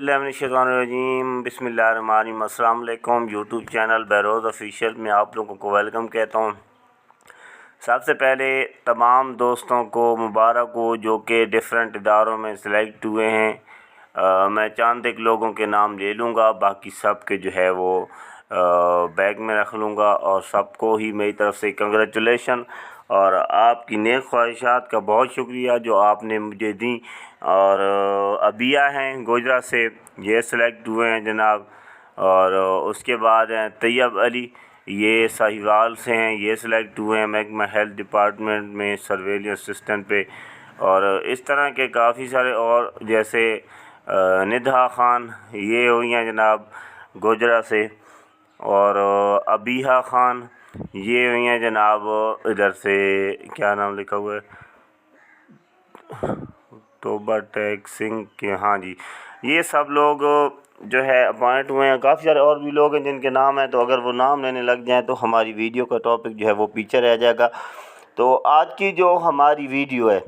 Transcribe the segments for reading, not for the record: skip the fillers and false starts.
औज़ुबिल्लाहिमिनश्शैतानिर्रजीम बिस्मिल्लाहिर्रहमानिर्रहीम। अस्सलाम वालेकुम। यूट्यूब चैनल बहरोज़ ऑफिशियल में आप लोगों को वेलकम कहता हूँ। सबसे पहले तमाम दोस्तों को मुबारक हो जो कि डिफरेंट इदारों में सिलेक्ट हुए हैं। मैं चंद एक लोगों के नाम ले लूँगा, बाकी सब के जो है वो बैग में रख लूँगा, और सबको ही मेरी तरफ़ से कंग्रेचुलेशन और आपकी नेक ख्वाहिशात का बहुत शुक्रिया जो आपने मुझे दी। और अबिया हैं गोजरा से, ये सिलेक्ट हुए हैं जनाब। और उसके बाद हैं तैयब अली, ये साहिवाल से हैं, ये सिलेक्ट हुए हैं महकमा हेल्थ डिपार्टमेंट में सर्वेलियंस असिस्टेंट पे। और इस तरह के काफ़ी सारे और जैसे निधा खान, ये हुई हैं जनाब गोजरा से। और अबीहा खान, ये हुई हैं जनाब इधर से, क्या नाम लिखा हुआ है, तोबा टैग सिंह के, हाँ जी। ये सब लोग जो है अपॉइंट हुए हैं। काफ़ी सारे और भी लोग हैं जिनके नाम हैं, तो अगर वो नाम लेने लग जाएँ तो हमारी वीडियो का टॉपिक जो है वो पीछे रह जाएगा। तो आज की जो हमारी वीडियो है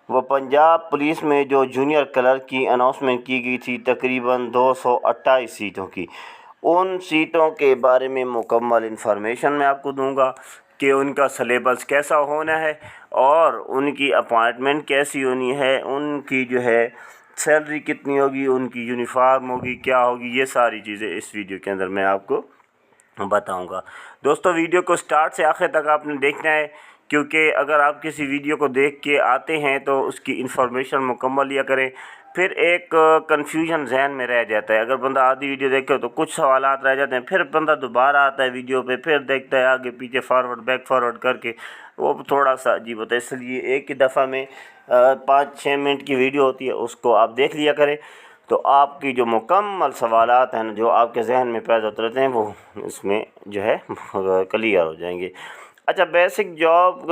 वो पंजाब पुलिस में जो जूनियर क्लर्क की अनाउंसमेंट की गई थी तकरीबन 228 सीटों की, उन सीटों के बारे में मुकम्मल इन्फॉर्मेशन मैं आपको दूंगा कि उनका सिलेबस कैसा होना है और उनकी अपॉइंटमेंट कैसी होनी है, उनकी जो है सैलरी कितनी होगी, उनकी यूनिफॉर्म होगी, क्या होगी, ये सारी चीज़ें इस वीडियो के अंदर मैं आपको बताऊंगा। दोस्तों, वीडियो को स्टार्ट से आखिर तक आपने देखना है, क्योंकि अगर आप किसी वीडियो को देख के आते हैं तो उसकी इन्फॉर्मेशन मुकम्मल लिया करें, फिर एक कन्फ्यूजन जहन में रह जाता है। अगर बंदा आधी वीडियो देखे तो कुछ सवालात रह जाते हैं, फिर बंदा दोबारा आता है वीडियो पे, फिर देखता है आगे पीछे फॉरवर्ड बैक फॉरवर्ड करके, वो थोड़ा सा अजीब होता है। इसलिए एक ही दफ़ा में 5-6 मिनट की वीडियो होती है, उसको आप देख लिया करें, तो आपकी जो मुकम्मल सवालात हैं जो आपके जहन में पैदा होते रहते हैं वो इसमें जो है क्लियर हो जाएंगे। अच्छा, बेसिक जॉब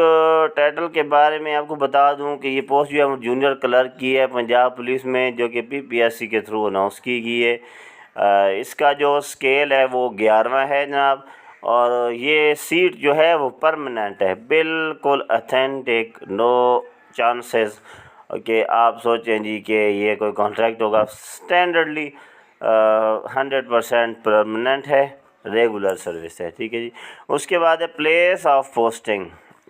टाइटल के बारे में आपको बता दूं कि ये पोस्ट जो है वो जूनियर क्लर्क की है पंजाब पुलिस में, जो कि पीपीएससी के थ्रू अनाउंस की गई है। इसका जो स्केल है वो 11वां है जनाब, और ये सीट जो है वो परमानेंट है, बिल्कुल अथेंटिक, नो चांसेस कि आप सोचें जी कि ये कोई कॉन्ट्रैक्ट होगा। स्टैंडर्डली 100% परमानेंट है, रेगुलर सर्विस है, ठीक है जी। उसके बाद है प्लेस ऑफ पोस्टिंग,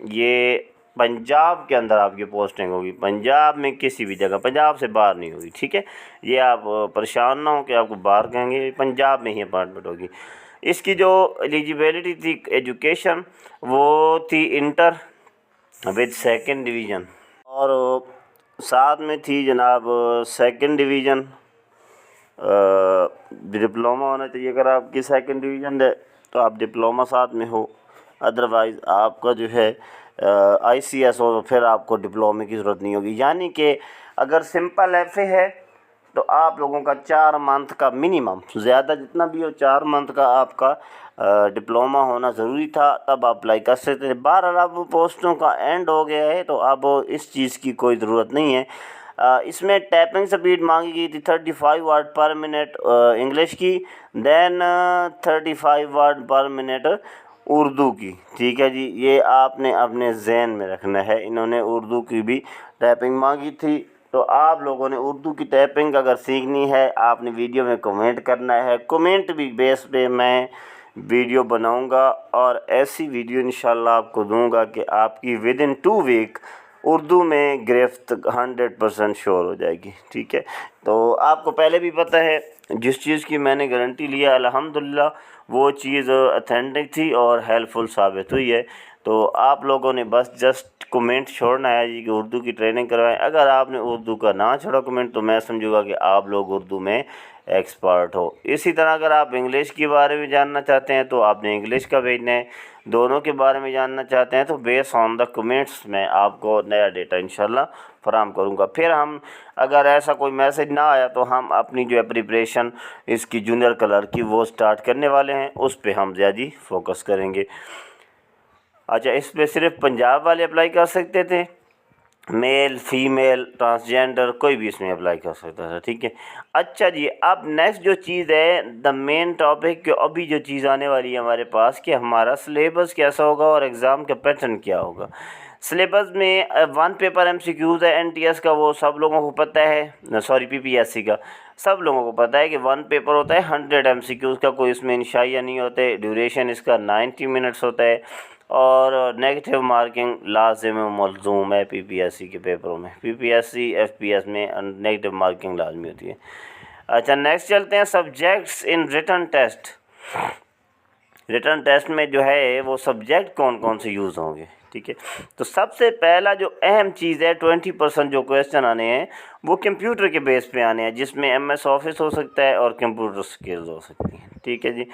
ये पंजाब के अंदर आपकी पोस्टिंग होगी, पंजाब में किसी भी जगह, पंजाब से बाहर नहीं होगी, ठीक है। ये आप परेशान ना हो कि आपको बाहर कहेंगे, पंजाब में ही अपॉइंटमेंट होगी। इसकी जो एलिजिबिलिटी थी एजुकेशन, वो थी इंटर विद सेकंड डिवीज़न, और साथ में थी जनाब सेकंड डिवीज़न, डिप्लोमा होना चाहिए। अगर आपकी सेकंड डिवीज़न है तो आप डिप्लोमा साथ में हो, अदरवाइज़ आपका जो है आईसीएस हो तो फिर आपको डिप्लोमे की ज़रूरत नहीं होगी। यानी कि अगर सिंपल एफए है तो आप लोगों का 4 मंथ का मिनिमम, ज़्यादा जितना भी हो 4 मंथ का आपका डिप्लोमा होना ज़रूरी था, तब आप अप्लाई कर सकते थे। 12 अब पोस्टों का एंड हो गया है तो अब इस चीज़ की कोई ज़रूरत नहीं है। इसमें टाइपिंग स्पीड मांगी गई थी 35 वर्ड पर मिनट इंग्लिश की, then 35 word per minute Urdu की, ठीक है जी। ये आपने अपने जहन में रखना है। इन्होंने उर्दू की भी टाइपिंग मांगी थी, तो आप लोगों ने उर्दू की टाइपिंग अगर सीखनी है, आपने वीडियो में कमेंट करना है। कमेंट भी बेस पे मैं वीडियो बनाऊंगा और ऐसी वीडियो इंशाल्लाह आपको दूंगा कि आपकी विद इन 2 वीक उर्दू में गिरफ्त 100% श्योर हो जाएगी, ठीक है। तो आपको पहले भी पता है, जिस चीज़ की मैंने गारंटी लिया अल्हम्दुलिल्लाह वो चीज़ अथेंटिक थी और हेल्पफुल साबित हुई है। तो आप लोगों ने बस जस्ट कमेंट छोड़ना है जी कि उर्दू की ट्रेनिंग करवाएं। अगर आपने उर्दू का ना छोड़ा कमेंट तो मैं समझूंगा कि आप लोग उर्दू में एक्सपर्ट हो। इसी तरह अगर आप इंग्लिश के बारे में जानना चाहते हैं तो आपने इंग्लिश का भेजना है, दोनों के बारे में जानना चाहते हैं तो बेस ऑन द कमेंट्स में आपको नया डेटा इंशाल्लाह फराहम करूंगा। फिर हम अगर ऐसा कोई मैसेज ना आया तो हम अपनी जो है प्रिपरेशन इसकी जूनियर क्लर्क की वो स्टार्ट करने वाले हैं, उस पर हम ज़्यादा फोकस करेंगे। अच्छा, इस पर सिर्फ पंजाब वाले अप्लाई कर सकते थे, मेल फीमेल ट्रांसजेंडर कोई भी इसमें अप्लाई कर सकता था, ठीक है। अच्छा जी, अब नेक्स्ट जो चीज़ है द मेन टॉपिक, कि अभी जो चीज़ आने वाली है हमारे पास कि हमारा सिलेबस कैसा होगा और एग्ज़ाम का पैटर्न क्या होगा। सिलेबस में 1 पेपर एमसीक्यूज़ है एनटीएस का, वो सब लोगों को पता है, सॉरी पीपीएससी का सब लोगों को पता है कि 1 पेपर होता है 100 MCQs का, कोई इसमें इंशाइया नहीं होते। ड्यूरेशन इसका 90 मिनट्स होता है और नेगेटिव मार्किंग लाजिम मलजूम है PPSC के पेपरों में। PPSC FPS में नेगेटिव मार्किंग लाजमी होती है। अच्छा, नेक्स्ट चलते हैं subjects in written test. Written test में जो है वो सब्जेक्ट कौन कौन से यूज़ होंगे, ठीक है। तो सबसे पहला जो अहम चीज़ है, 20% जो क्वेश्चन आने हैं वो कंप्यूटर के बेस पे आने हैं, जिसमें MS ऑफिस हो सकता है और कंप्यूटर स्किल्स हो सकती हैं, ठीक है जी।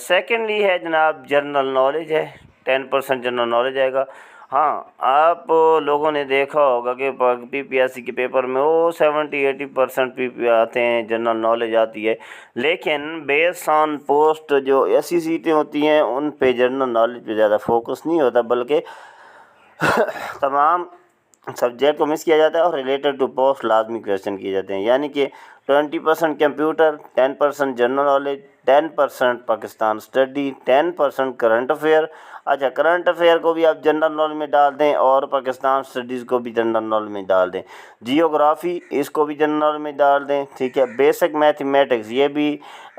सेकेंडली है जनाब जनरल नॉलेज है, 10% जनरल नॉलेज आएगा। हाँ, आप लोगों ने देखा होगा कि PPSC के पेपर में वो 70-80% PP आते हैं, जनरल नॉलेज आती है, लेकिन बेस्ड ऑन पोस्ट जो ऐसी सीटें होती हैं उन पे जनरल नॉलेज पे ज़्यादा फोकस नहीं होता, बल्कि तमाम सब्जेक्ट को मिस किया जाता है और रिलेटेड टू पोस्ट लाजमी क्वेश्चन किए जाते हैं। यानी कि 20% computer, 10% general knowledge, 10% Pakistan study, 10% current affair. अच्छा, करंट अफेयर को भी आप जनरल नॉलेज में डाल दें और पाकिस्तान स्टडीज़ को भी जनरल नॉलेज में डाल दें। जियोग्राफ़ी इसको भी जनरल नॉलेज में डाल दें, ठीक है। बेसिक मैथमेटिक्स ये भी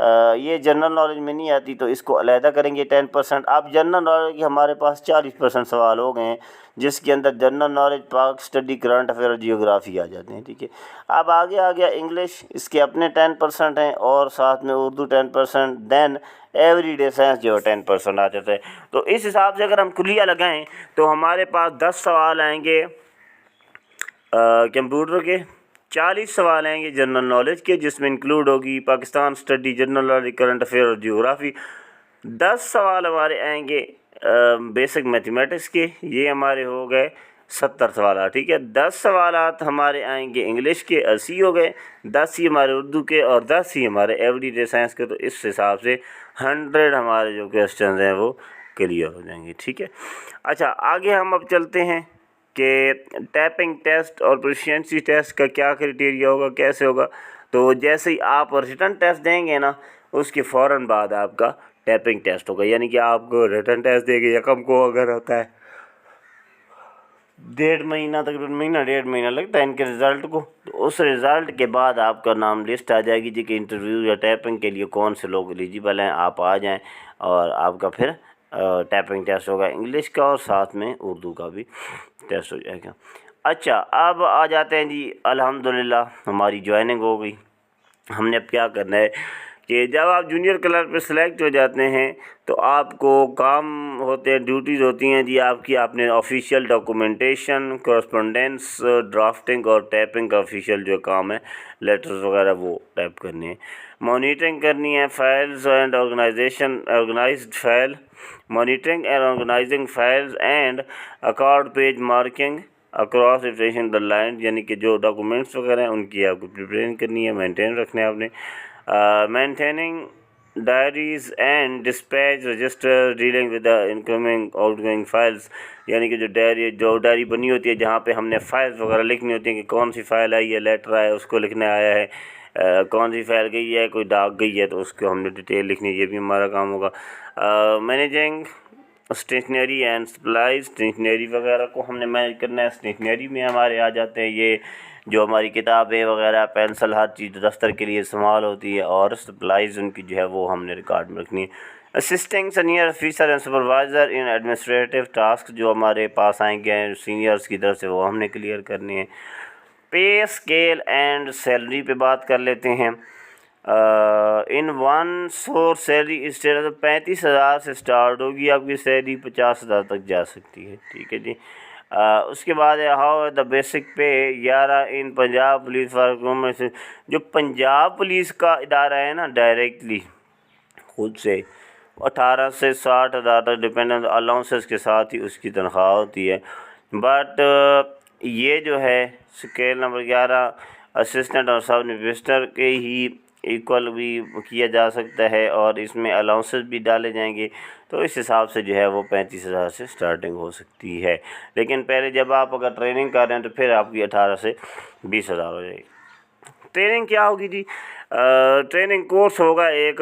ये जनरल नॉलेज में नहीं आती, तो इसको अलहदा करेंगे 10%। अब जनरल नॉलेज के हमारे पास 40% सवाल हो गए हैं, जिसके अंदर जनरल नॉलेज, पाक स्टडी, करंट अफेयर और जियोग्राफी आ जाते हैं, ठीक है। अब आगे आ गया इंग्लिश, इसके अपने 10% हैं और साथ में उर्दू 10%, देन एवरीडे साइंस जो 10% आ जाता है। तो इस हिसाब से अगर हम कुलिया लगाएं तो हमारे पास 10 सवाल आएंगे कंप्यूटर के, 40 सवाल आएंगे जनरल नॉलेज के, जिसमें इंक्लूड होगी Pakistan study, general knowledge, current affair और जियोग्राफी। 10 सवाल हमारे आएंगे बेसिक मैथमेटिक्स के, ये हमारे हो गए 70 सवाल, ठीक है। 10 सवाल हमारे आएंगे इंग्लिश के, 80 हो गए, 10 ही हमारे उर्दू के और 10 ही हमारे एवरीडे साइंस के। तो इस हिसाब से 100 हमारे जो क्वेश्चन हैं वो क्लियर हो जाएंगे, ठीक है। अच्छा, आगे हम अब चलते हैं कि टाइपिंग टेस्ट और प्रोफिशिएंसी टेस्ट का क्या क्राइटेरिया होगा, कैसे होगा। तो जैसे ही आप रिटन टेस्ट देंगे ना, उसके फ़ौरन बाद आपका टाइपिंग टेस्ट होगा। यानी कि आपको रिटन टेस्ट देंगे यकम को, अगर होता है 1.5 महीना, तकरीबन महीना 1.5 महीना लगता है इनके रिज़ल्ट को। तो उस रिज़ल्ट के बाद आपका नाम लिस्ट आ जाएगी जी कि इंटरव्यू या टाइपिंग के लिए कौन से लोग एलिजिबल हैं, आप आ जाएं और आपका फिर टाइपिंग टेस्ट होगा इंग्लिश का और साथ में उर्दू का भी टेस्ट हो जाएगा। अच्छा, अब आ जाते हैं जी, अल्हम्दुलिल्लाह हमारी ज्वाइनिंग हो गई। हमने अब क्या करना है कि जब आप जूनियर क्लर्क पे सिलेक्ट हो जाते हैं तो आपको काम होते हैं, ड्यूटीज़ होती हैं जी आपकी। आपने ऑफिशियल डॉक्यूमेंटेशन, कॉरस्पॉन्डेंस, ड्राफ्टिंग और टाइपिंग का ऑफिशियल जो काम है, लेटर्स वगैरह वो टाइप करने हैं। मॉनिटरिंग करनी है files and organized file, monitoring and organizing files and accord page marking across रिफ्रेशन द लाइन, यानी कि जो डॉक्यूमेंट्स वगैरह हैं उनकी आपको प्रिपरेशन करनी है, मेंटेन रखने हैं आपने। Maintaining diaries and dispatch register dealing with the incoming outgoing files, यानी कि जो डायरी बनी होती है जहाँ पे हमने फाइल्स वगैरह लिखनी होती है कि कौन सी फ़ाइल आई है, लेटर आया उसको लिखने आया है, कौन सी फाइल गई है, कोई डाक गई है तो उसको हमने डिटेल लिखनी है, ये भी हमारा काम होगा। Managing stationery and supplies, stationery वगैरह को हमने मैनेज करना है। स्टेशनरी में हमारे आ जाते हैं ये जो हमारी किताबें वगैरह, पेंसिल, हर चीज़ दफ्तर के लिए इस्तेमाल होती है, और सप्लाईज उनकी जो है वो हमने रिकॉर्ड में रखनी है। Assisting senior officer and supervisor in administrative task जो हमारे पास आएंगे सीनियर्स की तरफ से, वो हमने क्लियर करनी है। पे स्केल एंड सैलरी पे बात कर लेते हैं। इन 1 सोर्स सैलरी स्टेटस 35,000 से स्टार्ट होगी आपकी सैलरी, 50,000 तक जा सकती है, ठीक है जी। उसके बाद हाउ द बेसिक पे 11 इन पंजाब पुलिस वर्कों में से, जो पंजाब पुलिस का इदारा है ना डायरेक्टली खुद से, 18 से 60,000 तक डिपेंडेंट अलाउंसेस के साथ ही उसकी तनख्वाह होती है। बट ये जो है स्केल नंबर 11 असिस्टेंट और सब इन्वेस्टर के ही इक्वल भी किया जा सकता है और इसमें अलाउंसेस भी डाले जाएंगे। तो इस हिसाब से जो है वो 35,000 से स्टार्टिंग हो सकती है। लेकिन पहले जब आप अगर ट्रेनिंग कर रहे हैं तो फिर आपकी 18 से 20,000 हो जाएगी। ट्रेनिंग क्या होगी जी? ट्रेनिंग कोर्स होगा एक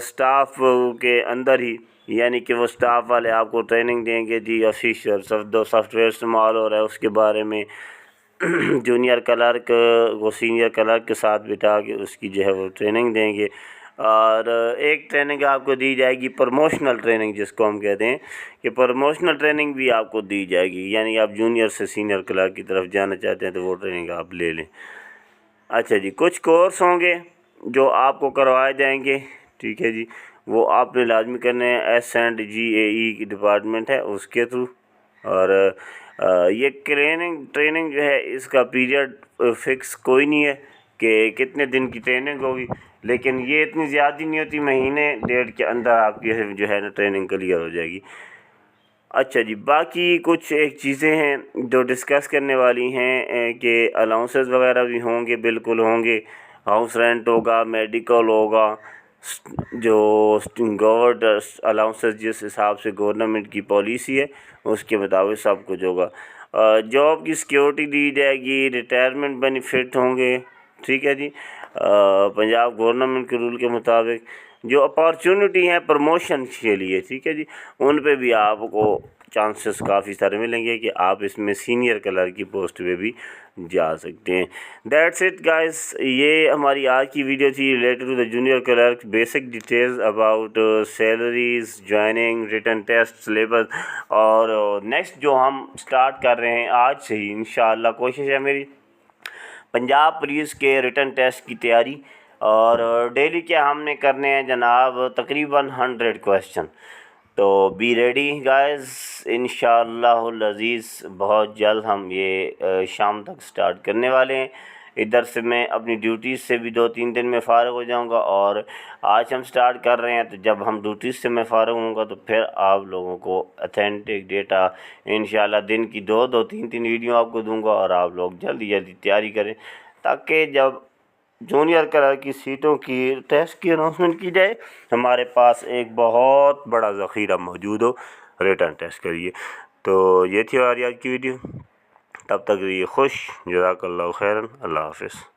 स्टाफ के अंदर ही, यानी कि वो स्टाफ वाले आपको ट्रेनिंग देंगे जी। ऑफिशियल जो सॉफ्टवेयर इस्तेमाल हो रहा है उसके बारे में, जूनियर क्लर्क को सीनियर क्लर्क के साथ बिठा के उसकी जो है वो ट्रेनिंग देंगे। और एक ट्रेनिंग आपको दी जाएगी प्रमोशनल ट्रेनिंग, जिसको हम कहते हैं कि प्रमोशनल ट्रेनिंग भी आपको दी जाएगी, यानी आप जूनियर से सीनियर क्लर्क की तरफ जाना चाहते हैं तो वो ट्रेनिंग आप ले लें। अच्छा जी, कुछ कोर्स होंगे जो आपको करवाए जाएंगे, ठीक है जी, वो आपने लाजमी करने हैं। S&GAE की डिपार्टमेंट है उसके थ्रू। और ये ट्रेनिंग जो है इसका पीरियड फिक्स कोई नहीं है कि कितने दिन की ट्रेनिंग होगी, लेकिन ये इतनी ज़्यादा नहीं होती, महीने डेढ़ के अंदर आपकी जो है ना ट्रेनिंग क्लियर हो जाएगी। अच्छा जी, बाकी कुछ एक चीज़ें हैं जो डिस्कस करने वाली हैं कि अलाउंसेस वगैरह भी होंगे, बिल्कुल होंगे। हाउस रेंट होगा, मेडिकल होगा, जो गवर्नमेंट अलाउंसेस जिस हिसाब से गवर्नमेंट की पॉलिसी है उसके मुताबिक सब कुछ होगा। जॉब की सिक्योरिटी दी जाएगी, रिटायरमेंट बेनिफिट होंगे, ठीक है जी, पंजाब गवर्नमेंट के रूल के मुताबिक। जो अपॉर्चुनिटी हैं प्रमोशन के लिए, ठीक है जी, उन पे भी आपको चांसेस काफ़ी सारे मिलेंगे कि आप इसमें सीनियर क्लर्क की पोस्ट पे भी जा सकते हैं। दैट्स इट गाइस, ये हमारी आज की वीडियो थी related to the junior clerk, basic details about salaries, joining, written test, syllabus. और नेक्स्ट जो हम स्टार्ट कर रहे हैं आज से ही इंशाअल्लाह, कोशिश है मेरी पंजाब पुलिस के रिटन टेस्ट की तैयारी। और डेली क्या हमने करने हैं जनाब, तकरीबन 100 क्वेश्चन। तो बी रेडी गाइस, इंशाअल्लाहुल अज़ीज़ बहुत जल्द हम ये शाम तक स्टार्ट करने वाले हैं। इधर से मैं अपनी ड्यूटीज़ से भी 2-3 दिन में फ़ारिग हो जाऊंगा, और आज हम स्टार्ट कर रहे हैं तो जब हम ड्यूटीज़ से मैं फ़ारिग होऊंगा तो फिर आप लोगों को अथेंटिक डेटा इंशाल्लाह दिन की 2-2, 3-3 वीडियो आपको दूंगा, और आप लोग जल्दी जल्दी तैयारी करें ताकि जब जूनियर क्लर्क की सीटों की टेस्ट की अनाउंसमेंट की जाए हमारे पास एक बहुत बड़ा ज़ख़ीरा मौजूद हो रिटन टेस्ट के लिए। तो ये थी हमारी आज की वीडियो, तब तक रहिए खुश, जज़ाकल्लाहु खैरन, अल्लाह हाफ़िज़।